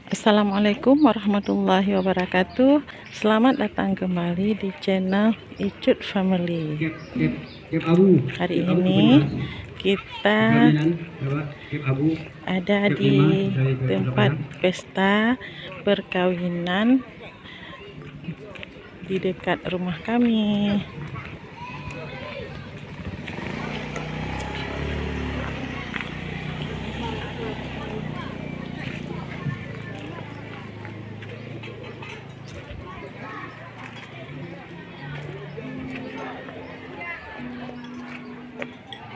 Assalamualaikum warahmatullahi wabarakatuh. Selamat datang kembali di channel Icut Family. Hari ini kita ada di tempat pesta perkawinan di dekat rumah kami.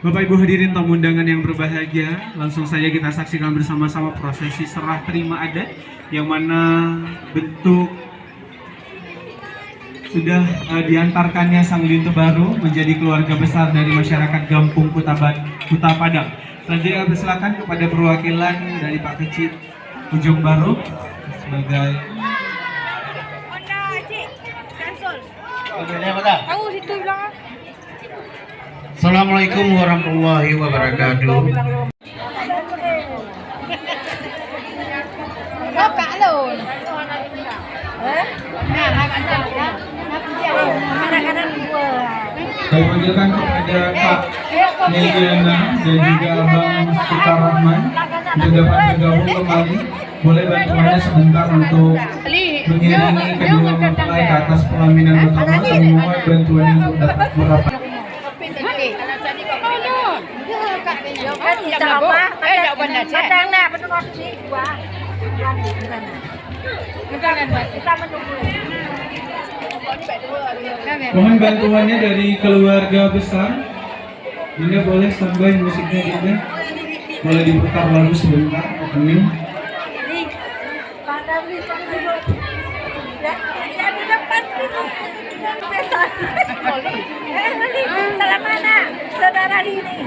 Bapak Ibu hadirin tamu undangan yang berbahagia, langsung saja kita saksikan bersama-sama prosesi serah terima adat yang mana bentuk sudah diantarkannya sang lintu baru menjadi keluarga besar dari masyarakat Gampung Kuta Padang. Selanjutnya persilakan kepada perwakilan dari Pak Kecil Ujung Baru sebagai Tahu situ bilang. Assalamualaikum warahmatullahi wabarakatuh. Kak Lun. saya panggilkan kepada Pak Neliana dan juga Abang Sukarahman untuk dapat bergabung kembali. Boleh bantuannya sebentar untuk mengiringi kedua mempelai ke atas pelaminan utama dan memohon bantuannya untuk dapat merapat. Mohon bantuannya dari keluarga besar. Bunda boleh sampai musiknya juga. Boleh diputar lagu sebentar, opening. Salam mana? Saudara Lini.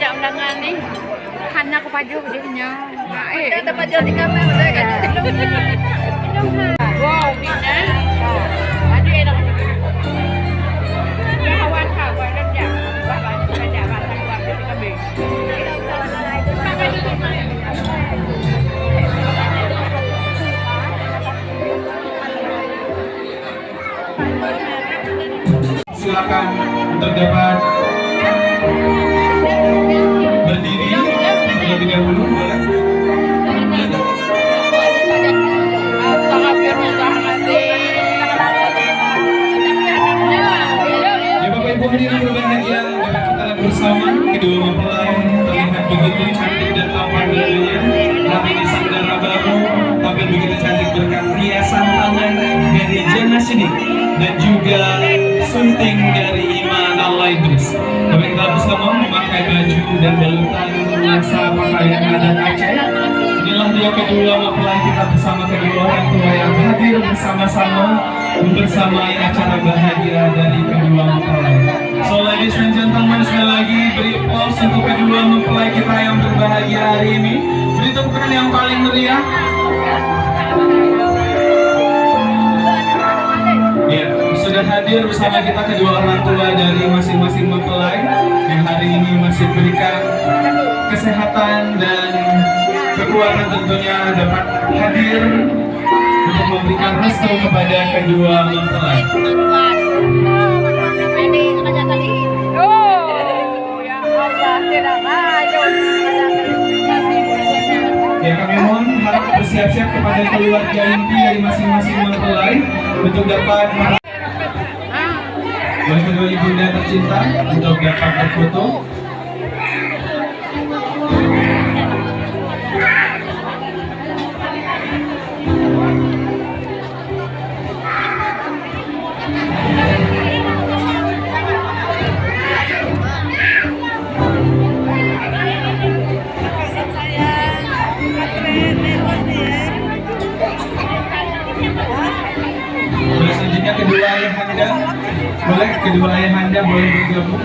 Undangan nih, karena aku paju jadinya. Kita paju di kamar saya kan. Wow, Dina. Tadi enak. Ya kawan kawan kerja. Bapak kerja bapak keluarga di kami. Silakan untuk dapat berdiri terlebih dahulu, boleh. Ya Bapak Ibu hadirin berbahagia, dapat kita lihat bersama kedua mempelai terlihat begitu cantik dan tampan dulunya. Hari ini saudara baru tampil begitu cantik berkat hiasan tangan dari Jana Sidik dan juga sunting dari Iman Al-Idris. Bapak kita bersama memakai baju dan balutan nuansa pakaian adat Aceh. Inilah dia kedua mempelai kita bersama kedua orang tua yang hadir bersama-sama membersamai acara bahagia dari kedua mempelai. So ladies and gentlemen, sekali lagi beri applause untuk kedua mempelai kita yang berbahagia hari ini. Beri tepuk tangan yang paling meriah. Ya, sudah hadir bersama kita kedua orang tua dari masing-masing mempelai yang hari ini masih berikan kesehatan dan kekuatan tentunya dapat hadir untuk memberikan restu kepada kedua mempelai. Ya, kami mohon harap bersiap-siap kepada keluarga inti dari masing-masing mempelai untuk dapat oleh kedua ibunda tercinta untuk dapat berfoto. Selanjutnya kedua ayahanda, boleh kedua ayahanda boleh bergabung.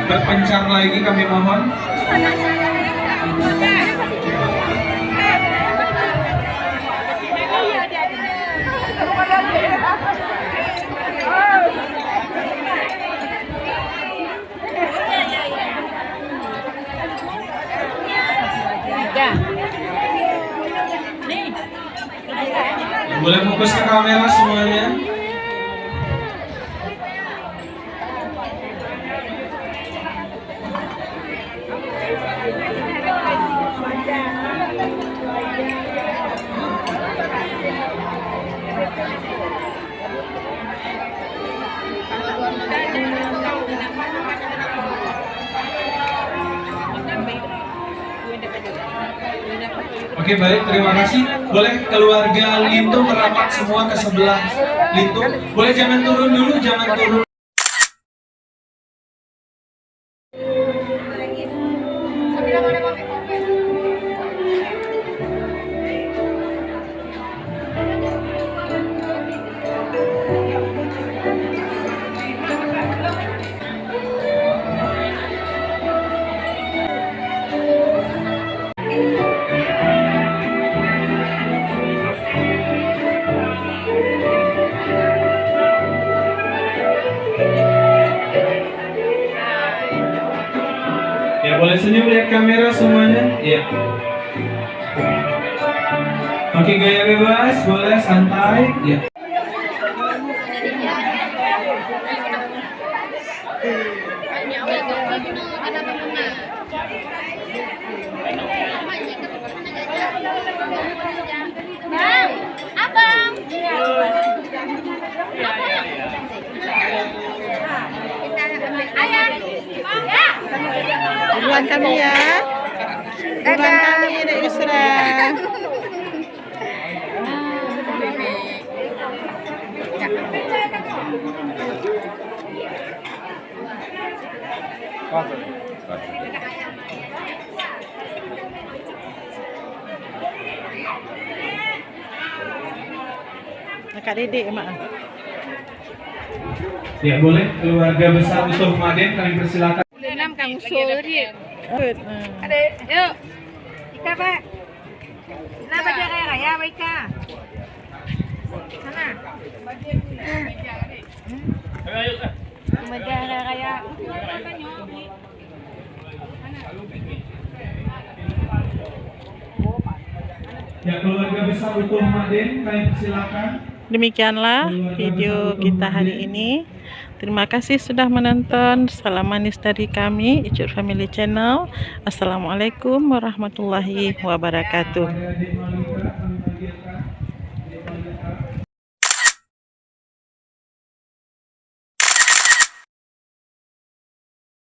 Berpencar lagi kami mohon. Boleh fokus ke kamera semuanya. Oke, baik, terima kasih. Boleh keluarga Lintu merapat semua ke sebelah Lintu. Boleh jangan turun dulu, jangan turun. Ya, boleh senyum lihat kamera semuanya. Ya. Oke, gaya bebas, boleh santai. Ya. Bang, abang. Ayah. Ya. Duluan kami ya. Duluan kami Dek Yusra. Kak Dedek maaf. Ya, boleh keluarga besar utuh Maden kami persilakan. Enam Kang Usul dia. Adik, yuk. Ika, Pak. Nah, baju raya-raya, Pak Ika. Sana. Baju raya-raya. Ya, keluarga besar utuh Maden kami persilakan. Demikianlah video kita hari ini. Terima kasih sudah menonton. Salam manis dari kami, Icut Family Channel. Assalamualaikum warahmatullahi wabarakatuh. Adik Malika kami panggilkan.